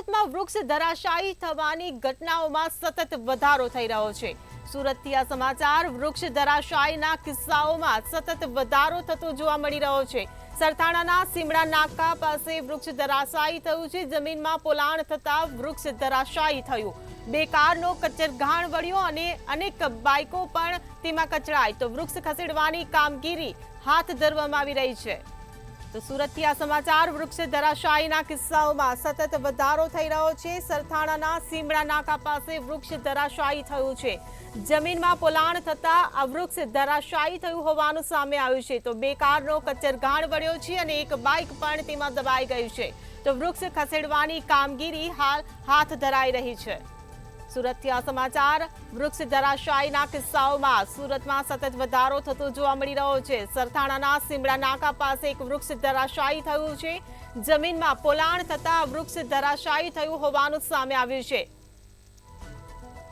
સુરતમાં વૃક્ષ ધરાશાયી થવાની ઘટનાઓમાં સતત વધારો થઈ રહ્યો છે। સુરતથી આ સમાચાર। વૃક્ષ ધરાશાયીના કિસ્સાઓમાં સતત વધારો થતો જોવા મળી રહ્યો છે। સરથાણાના સીમડા નાકા પાસે વૃક્ષ ધરાશાયી થયું છે। જમીનમાં પોલાણ થતા વૃક્ષ ધરાશાયી થયું। બે કારનો કચરઘાણ વળ્યો અને અનેક બાઇકો પણ તેમાં કચડાઈ તો વૃક્ષ ખસેડવાની કામગીરી હાથ ધરવામાં આવી રહી છે। તો સુરતથી આ સમાચાર। વૃક્ષ ધરાશાયીના કિસ્સાઓમાં સતત વધારો થઈ રહ્યો છે। સરથાણાના સીમડા નાકા પાસે વૃક્ષ ધરાશાયી થયું છે। જમીનમાં પોલાણ થતા આ વૃક્ષ ધરાશાયી થયું હોવાનું સામે આવ્યું છે। તો બે કારનો કચરઘાણ વળ્યો છે અને એક બાઇક પણ તેમાં દબાઈ ગયું છે। તો વૃક્ષ ખસેડવાની કામગીરી હાલ હાથ ધરાઈ રહી છે। સુરતથી આ સમાચાર। વૃક્ષ ધરાશાયીના કિસ્સાઓમાં સુરતમાં સતત વધારો થતો જોવા મળી રહ્યો છે। સરથાણાના સીમડા નાકા પાસે એક વૃક્ષ ધરાશાયી થયું છે। જમીનમાં પોલાણ થતા વૃક્ષ ધરાશાયી થયું હોવાનું સામે આવ્યું છે।